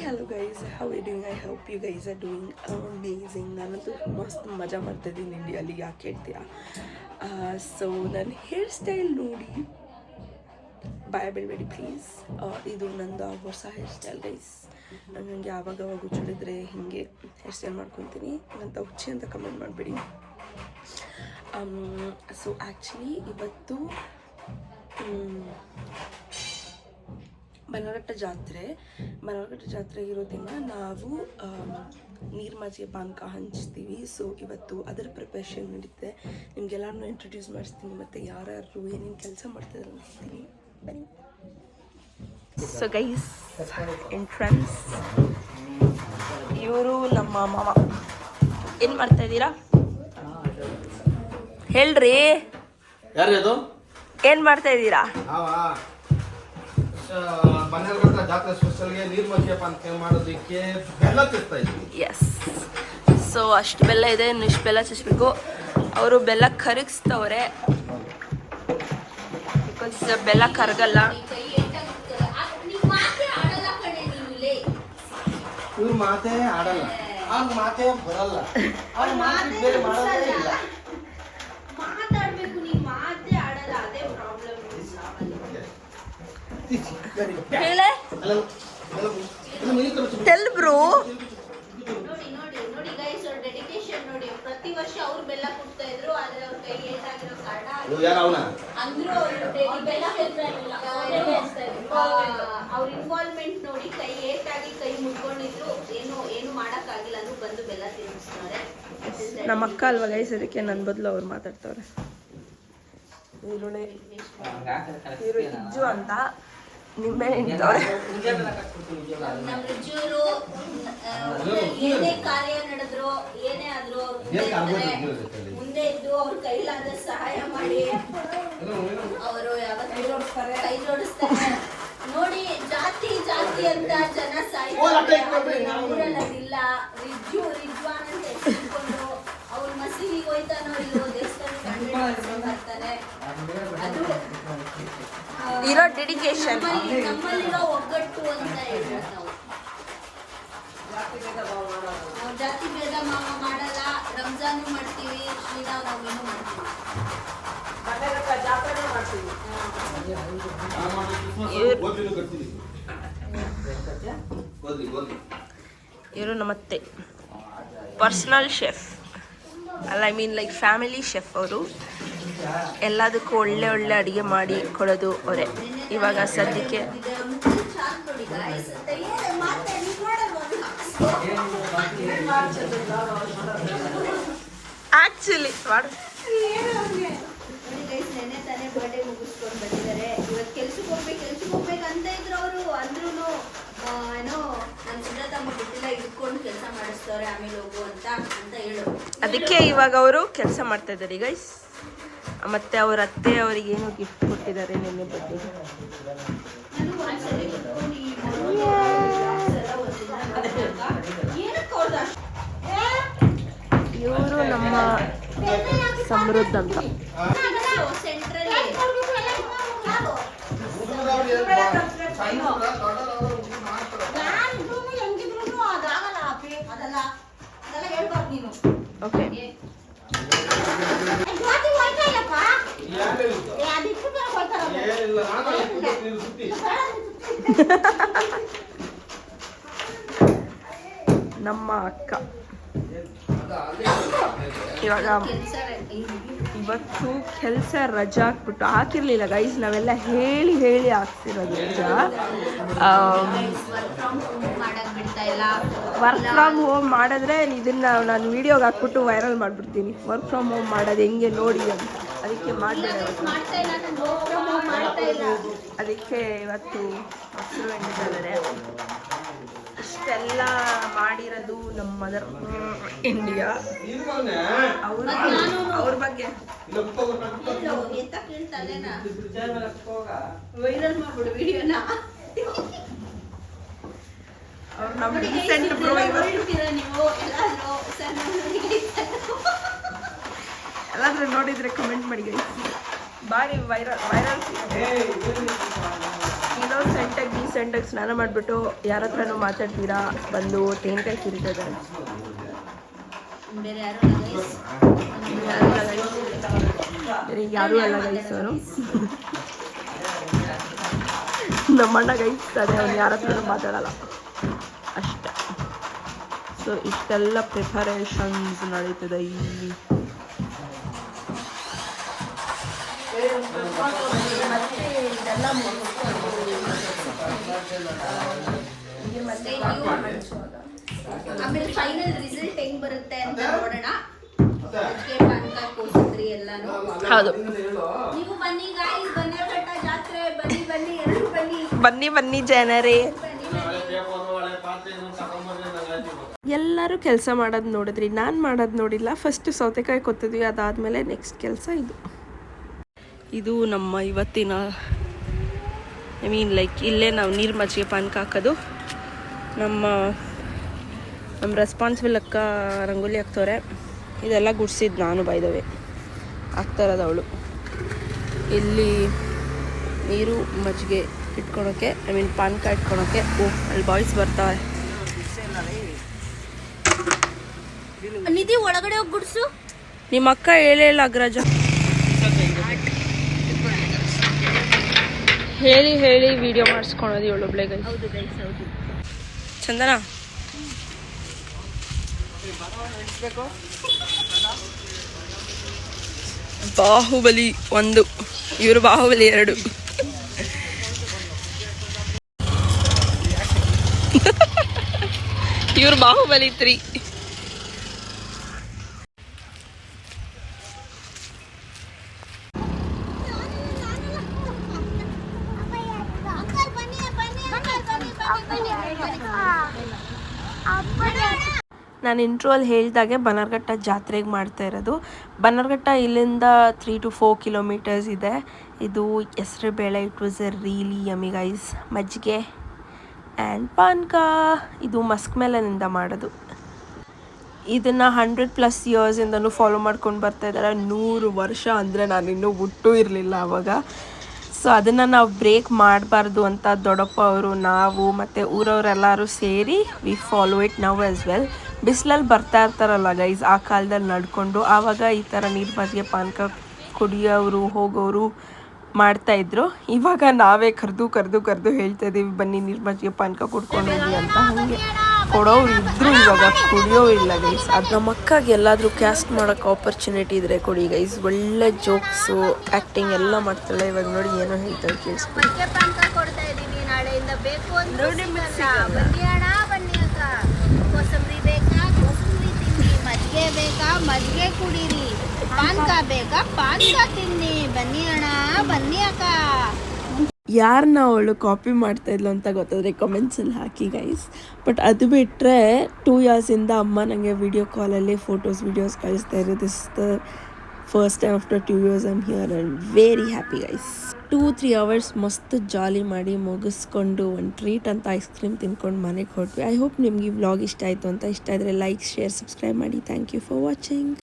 hello guys, how are you doing? I hope you guys are doing amazing. ನಾನಂತೂ ಮಸ್ತ್ ಮಜಾ ಮಾಡ್ತಾಯಿದ್ದೀನಿ ಇಂಡಿಯಲ್ಲಿ, ಯಾಕೆ ಹೇಳ್ತೀರಾ? ಸೊ ನನ್ನ ಹೇರ್ ಸ್ಟೈಲ್ ನೋಡಿ ಭಯ ಬೀಳಬೇಡಿ ಪ್ಲೀಸ್. ಇದು ನಂದು ಹೊಸ ಹೇರ್ ಸ್ಟೈಲ್ ಗೈಸ್. ನನಗೆ ಯಾವಾಗ ಹುಚ್ಚಿಡಿದ್ರೆ ಹೀಗೆ ಹೇರ್ ಸ್ಟೈಲ್ ಮಾಡ್ಕೊತೀನಿ ಅಂತ ಹುಚ್ಚಿ ಅಂತ ಕಮೆಂಟ್ ಮಾಡಬೇಡಿ. ಸೊ ಆ್ಯಕ್ಚುಲಿ ಇವತ್ತು ಬನರಘಟ್ಟ ಜಾತ್ರೆ ಇರೋ ದಿನ ನಾವು ನೀರ್ಮಾಜಿಯ ಪಾನಕ ಹಂಚ್ತೀವಿ. ಸೊ ಇವತ್ತು ಅದರ ಪ್ರಿಪ್ರೇಷನ್ ನಡೀತೆ. ನಿಮಗೆಲ್ಲರನ್ನೂ ಇಂಟ್ರೊಡ್ಯೂಸ್ ಮಾಡಿಸ್ತೀನಿ, ಮತ್ತು ಯಾರ್ಯಾರು ಏನೇನು ಕೆಲಸ ಮಾಡ್ತಿದ್ದಾರೆ ಅಂತೀನಿ ಬನ್ನಿ. ಸೊ ಗೈಸ್, ಎಂಟ್ರನ್ಸ್ ಇವರು ನಮ್ಮ ಮಾಮ. ಏನು ಮಾಡ್ತಾ ಇದ್ದೀರಾ ಹೇಳ್ರಿ? ಯಾರು ಏನು ಮಾಡ್ತಾ ಇದ್ದೀರಾ? ಬನ್ನರಘಟ್ಟ ಜಾತ್ರೆ ಸ್ಪೆಷಲ್ಗೆ ನೀರ್ಮಜ್ಜಿಗೆ ಪಾನಕ ಮಾಡೋದಕ್ಕೆ ಬೆಲ್ಲ ತಿರ್ತಾ ಇದ್ವಿ. ಎಸ್, ಸೊ ಅಷ್ಟು ಬೆಲ್ಲ ಇದೆ, ಇನ್ನು ಇಷ್ಟು ಬೆಲ್ಲ ಚಚ್ಬೇಕು. ಅವರು ಬೆಲ್ಲ ಕರಗಿಸ್ತವ್ರೆ, ಬಿಕಾಸ್ ಬೆಲ್ಲ ಕರಗಲ್ಲ. ಇವ್ರ ಮಾತೇ ಆಡಲ್ಲ, ಅವ್ರ ಮಾತೇ ಬರಲ್ಲ, ಅವ್ರ ಮಾತು ಬೇರೆ ಮಾಡೋದೇ ಇಲ್ಲ. ಹೇಳೆ ಟೆಲ್ ಬ್ರೋ. ನೋಡಿ ಗೈಸ್, ಅವ್ರ ಡೆಡಿಕೇಶನ್ ನೋಡಿ. ಪ್ರತಿ ವರ್ಷ ಅವ್ರು ಬೆಲ್ಲ ಕೊಡ್ತಾ ಇದ್ರು, ಆದ್ರೆ ಅವ್ರ ಕೈ ಏಟಾಗಿರೋ ಕಾರಣ ಅಂದ್ರು ಅವ್ರ ಇನ್ವಾಲ್ವ್ಮೆಂಟ್ ನೋಡಿ. ಕೈ ಏಟಾಗಿ ಕೈ ಮುಟ್ಕೊಂಡಿದ್ರು, ಏನು ಮಾಡಕ್ಕಾಗಿಲ್ಲ ಅಂದ್ರು ಬಂದು ಬೆಲ್ಲ ತಿನ್ನಿಸ್ತಾರೆ. ನಮ್ಮ ಅಕ್ಕ ಅಲ್ವಾ ಗೈಸ್, ಅದಕ್ಕೆ ನನ್ನ ಬದಲು ಅವ್ರು ಮಾತಾಡ್ತವ್ರೆ. ಇವರು ಇಜ್ಜು ಅಂತ ನಿಮ್ಮೆ ನಿಂತವ್ರೆ. ನಮ್ಮ ರಿಜ್ಜೂರು ಏನೇ ಕಾರ್ಯ ನಡೆದ್ರು, ಏನೇ ಆದ್ರೂ ಮುಂದೆ ಇದ್ದು ಅವ್ರ ಕೈಲಾದ ಸಹಾಯ ಮಾಡಿ ಅವರು ಯಾವತ್ತೂ ಕೈ ಜೋಡಿಸ್ತಾರೆ. ನೋಡಿ, ಜಾತಿ ಅಂತ ಜನ ಸಾಯಿಲ್ಲ. ರಿಜ್ವಾನ್ ಅಂತ ಹೆಸರಿಕೊಂಡು ಅವ್ರ ಮಸೀದಿಗೆ ಹೋಯ್ತಾನೋ ಇಲ್ಲೋ ದೇವಸ್ಥಾನ ಬರ್ತಾರೆ. ಅದು ಇರೋ ಡೆಡಿಕೇಶನ್, ನಮ್ಮಲ್ಲಿರೋ ಒಗ್ಗಟ್ಟು ಅಂತ ಹೇಳ್ಬೋದು ನಾವು. ಜಾತಿ ಭೇದ ಮಾಡಲ್ಲ. ರಂಜಾನು ಮಾಡ್ತೀವಿ, ಶ್ರೀರಾಮನವಮಿನೂ ಮಾಡ್ತೀವಿ. ಇವರು ನಮ್ಮತ್ತೆ ಪರ್ಸನಲ್ ಶೆಫ್ ಅಲ್ಲ, I mean like family chef. ಅವರು ಎಲ್ಲದಕ್ಕೂ ಒಳ್ಳೆ ಅಡುಗೆ ಮಾಡಿ ಕೊಡೋದು ಅವರೇ. ಇವಾಗ ಸದ್ಯಕ್ಕೆ ಆಕ್ಚುಲಿ ನೆನ್ನೆ ತಾನೇ ಬರ್ಡೇ ಮುಗಿಸ್ಕೊಂಡು ಬಂದಿದ್ದಾರೆ. ಇವತ್ತು ಕೆಲ್ಸಕ್ಕೆ ಹೋಗ್ಬೇಕಂತ ಇದ್ರು ಅವರು. ಅಂದ್ರೂ ಏನೋ ನನ್ನ ಸುಜಾತಮ್ಮ ಬಿಟ್ಟಿಲ್ಲ, ಇಟ್ಕೊಂಡು ಕೆಲಸ ಮಾಡಿಸ್ತವ್ರೆ, ಆಮೇಲೆ ಹೋಗು ಅಂತ ಹೇಳು. ಅದಕ್ಕೆ ಇವಾಗ ಅವರು ಕೆಲಸ ಮಾಡ್ತಾ ಇದ್ದಾರೆ ಗೈಸ್. ಮತ್ತೆ ಅವ್ರ ಅತ್ತೆ ಅವ್ರಿಗೆ ಏನೋ ಗಿಫ್ಟ್ ಕೊಟ್ಟಿದ್ದಾರೆ ನಿನ್ನೆ ಬಗ್ಗೆ. ಇವರು ನಮ್ಮ ಸಮೃದ್ಧ ಅಂತ. ಓಕೆ, ನಮ್ಮ ಅಕ್ಕ ಇವಾಗ ಇವತ್ತು ಕೆಲಸ ರಜಾ ಹಾಕಿರ್ಲಿಲ್ಲ ಗೈಸ್. ನಾವೆಲ್ಲ ಹೇಳಿ ಹಾಕ್ತಿರೋದು ರಜಾ. ವರ್ಕ್ ಫ್ರಮ್ ಹೋಮ್ ಮಾಡಿದ್ರೆ ಇದನ್ನ ನಾನು ವಿಡಿಯೋಗೆ ಹಾಕ್ಬಿಟ್ಟು ವೈರಲ್ ಮಾಡಿಬಿಡ್ತೀನಿ. ವರ್ಕ್ ಫ್ರಮ್ ಹೋಮ್ ಮಾಡೋದು ಹೆಂಗೆ ನೋಡಿ ಅಂತ. ಅದಕ್ಕೆ ಅದಕ್ಕೆ ಇವತ್ತು ಮೊಸರು ಎಣ್ಣಿದ್ದಾರೆ. ಇಷ್ಟೆಲ್ಲ ಮಾಡಿರೋದು ನಮ್ಮ ಮದರ್ ಇಂಡಿಯಾ. ಅವ್ರ ಬಗ್ಗೆ ವೈರಲ್ ಮಾಡ್ಬಿಡು ವಿಡಿಯೋನ. ಅವ್ರು ನಮ್ಮ ರೀಸೆಂಟ್ ಬ್ರೋ. ನೀವು ಎಲ್ಲಾದ್ರೂ ನೋಡಿದ್ರೆ ಕಮೆಂಟ್ ಮಾಡಿ ಗೈಸ್. ಭಾರಿ ವೈರಲ್ ಏನೋ ಸೆಂಟಾಗಿ ಸ್ನಾನ ಮಾಡಿಬಿಟ್ಟು ಯಾರ ಹತ್ರನೂ ಮಾತಾಡ್ತೀರಾ ಬಂದು ತೆಂಗಿನಕಾಯಿ ಸುರಿತಿದ್ದಾರೆ. ಬೇರೆ ಯಾರು ಯಾರೂ ಅಲ್ಲ ಗೈಸ್ ಅವರು. ನಮ್ಮಣ್ಣ ಗೈಸ್ತದೆ, ಅವ್ನು ಯಾರ ಹತ್ರನೂ ಮಾತಾಡಲ್ಲ ಅಷ್ಟೆ. ಸೊ ಇಷ್ಟೆಲ್ಲ ಪ್ರಿಪರೇಷನ್ಸ್ ನಡೀತದೆ ಇಲ್ಲಿ. ಆಮೇಲೆ ಫೈನಲ್ ರಿಸಲ್ಟ್ ಹೆಂಗ್ ಬರುತ್ತೆ ಅಂತ ನೋಡೋಣ. ಪಾನಕ ಕೋಸಂಬರಿ ಎಲ್ಲಾನು. ಹೌದು, ನೀವು ಬನ್ನಿ ಗಾಯ್ಸ್, ಬನ್ನೇರಘಟ್ಟ ಜಾತ್ರೆ ಬನ್ನಿ ಬನ್ನಿ, ಎಲ್ಲರೂ ಬನ್ನಿ ಬನ್ನಿ ಬನ್ನಿ ಜನರೇ. ಎಲ್ಲರೂ ಕೆಲಸ ಮಾಡೋದು ನೋಡಿದ್ರಿ, ನಾನು ಮಾಡೋದು ನೋಡಿಲ್ಲ. ಫಸ್ಟ್ ಸೌತೆಕಾಯಿ ಕೊತ್ತಿದ್ವಿ, ಅದಾದಮೇಲೆ ನೆಕ್ಸ್ಟ್ ಕೆಲಸ ಇದು ನಮ್ಮ ಇವತ್ತಿನ ಇಲ್ಲೇ ನಾವು ನೀರು ಮಜ್ಜಿಗೆ ಪಾನಕ ಹಾಕೋದು. ನಮ್ಮ ರೆಸ್ಪಾನ್ಸಿಬಲ್ ಅಕ್ಕ ರಂಗೋಲಿ ಹಾಕ್ತವ್ರೆ. ಇದೆಲ್ಲ ಗುಡ್ಸಿದ್ದು ನಾನು ಬೈದವೆ ಆಗ್ತಾ ಇರೋದು ಅವಳು. ಇಲ್ಲಿ ನೀರು ಮಜ್ಜಿಗೆ ಇಟ್ಕೊಳಕ್ಕೆ, ಪಾನಕ ಇಟ್ಕೊಳಕ್ಕೆ. ಅಲ್ಲಿ ಬಾಯ್ಸ್ ಬರ್ತಾವೆ. ನಿಧಿ ಒಳಗಡೆ ಹೋಗಿ ಗುಡ್ಸು. ನಿಮ್ಮ ಅಕ್ಕ ಹೇಳೇ ಅಗ್ರಜ ಹೇಳಿ ಹೇಳಿ ವಿಡಿಯೋ ಮಾಡಿಸ್ಕೊಳೋದು ಇವಳೊಬ್ಳೆ ಗೈಸ್. ಹೌದು ಗೈಸ್, ಹೌದು. ಚಂದನ ಬಾಹುಬಲಿ 1, ಇವರು ಬಾಹುಬಲಿ 2. ಇವರು ಬಾಹುಬಲಿ 3. ನಾನು ಇಂಟ್ರೋಲ್ಲಿ ಹೇಳಿದಾಗೆ ಬನ್ನರ್ಘಟ್ಟ ಜಾತ್ರೆಗೆ ಮಾಡ್ತಾ ಇರೋದು. ಬನ್ನರ್ಘಟ್ಟ ಇಲ್ಲಿಂದ 3 to 4 kilometers ಇದೆ. ಇದು ಹೆಸರು ಬೇಳೆ. It was A really yummy guys. ಮಜ್ಜಿಗೆ ಆ್ಯಂಡ್ ಪಾನಕ. ಇದು ಮಸ್ಕ್ ಮೇಲನಿಂದ ಮಾಡೋದು. ಇದನ್ನು 100+ ಇಯರ್ಸಿಂದನೂ ಫಾಲೋ ಮಾಡ್ಕೊಂಡು ಬರ್ತಾ ಇದ್ದಾರೆ. 100 ವರ್ಷ ಅಂದರೆ ನಾನು ಇನ್ನೂ ಹುಟ್ಟೂ ಇರಲಿಲ್ಲ ಆವಾಗ. ಸೊ ಅದನ್ನು ನಾವು ಬ್ರೇಕ್ ಮಾಡಬಾರ್ದು ಅಂತ ದೊಡ್ಡಪ್ಪ ಅವರು, ನಾವು ಮತ್ತು ಊರವರೆಲ್ಲರೂ ಸೇರಿ we follow it now as well. ಬಿಸಿಲಲ್ಲಿ ಬರ್ತಾ ಇರ್ತಾರಲ್ಲ ಗೈಸ್, ಆ ಕಾಲದಲ್ಲಿ ನಡ್ಕೊಂಡು ಆವಾಗ ಈ ಥರ ನೀರು ಮಜ್ಜಿಗೆ ಪಾನಕ ಕುಡಿಯೋರು ಹೋಗೋರು ಮಾಡ್ತಾಯಿದ್ರು. ಇವಾಗ ನಾವೇ ಕರೆದು ಹೇಳ್ತಾ ಇದ್ದೀವಿ ಬನ್ನಿ ನೀರು ಮಜ್ಜಿಗೆ ಪಾನಕ ಕುಡ್ಕೊಂಡು ಹೋಗಿ ಅಂತ. ಹಾಗೆ ಕೊಡೋರು ಇದ್ದರೂ ಇವಾಗ ಕುಡಿಯೋ ಇಲ್ಲ ಗೈಸ್. ಅದು ನಮ್ಮ ಅಕ್ಕಾಗೆ ಎಲ್ಲಾದರೂ ಕ್ಯಾಸ್ಟ್ ಮಾಡೋಕ್ಕೆ ಆಪರ್ಚುನಿಟಿ ಇದ್ದರೆ ಕೊಡಿ ಗೈಸ್. ಒಳ್ಳೆ ಜೋಕ್ಸು ಆ್ಯಕ್ಟಿಂಗ್ ಎಲ್ಲ ಮಾಡ್ತಾಳೆ. ಇವಾಗ ನೋಡಿ ಏನೋ ಹೇಳ್ತಾಳೆ, ಕೇಳಿಸ್ಕೊಂಡು. ಪಾನಕ ಕೊಡ್ತಾ ಇದ್ದೀನಿ ನಾಳೆಯಿಂದ. ಬೇಕು ಅಂದ್ರೆ ಬನ್ನಿ ಅಣ್ಣ, ಬನ್ನಿ ಅಕ್ಕ. ಕೋಸಂಬರಿ ಬೇಕಾ, ಕೋಸಂಬರಿ ತಿನ್ನಿ. ಮಜ್ಜಿಗೆ ಬೇಕಾ, ಮಜ್ಜಿಗೆ ಕುಡೀರಿ. ಪಾನಕ ಬೇಕಾ, ಪಾನಕ ತಿನ್ನಿ. ಬನ್ನಿ ಅಣ್ಣ, ಬನ್ನಿ ಅಕ್ಕ. ಯಾರನ್ನ ಅವಳು ಕಾಪಿ ಮಾಡ್ತಾ ಇದ್ಲು ಅಂತ ಗೊತ್ತಾದರೆ ಕಮೆಂಟ್ಸಲ್ಲಿ ಹಾಕಿ ಗೈಸ್. ಬಟ್ ಅದು ಬಿಟ್ಟರೆ 2 yearsಯಿಂದ ಅಮ್ಮ ನನಗೆ ವಿಡಿಯೋ ಕಾಲಲ್ಲಿ ವೀಡಿಯೋಸ್ ಕಳಿಸ್ತಾ ಇರೋದು. This is the first time after 2 years I am here and very happy guys. 2-3 hours ಮಸ್ತ್ ಜಾಲಿ ಮಾಡಿ ಮುಗಿಸ್ಕೊಂಡು ಒಂದು ಟ್ರೀಟ್ ಅಂತ ಐಸ್ ಕ್ರೀಮ್ ತಿನ್ಕೊಂಡು ಮನೆಗೆ ಹೊರಟ್ವಿ. ಐ ಹೋಪ್ ನಿಮ್ಗೆ ಈ ವ್ಲಾಗ್ ಇಷ್ಟ ಆಯಿತು ಅಂತ. ಇಷ್ಟ ಆದರೆ ಲೈಕ್, ಶೇರ್, ಸಬ್ಸ್ಕ್ರೈಬ್ ಮಾಡಿ. Thank you for watching.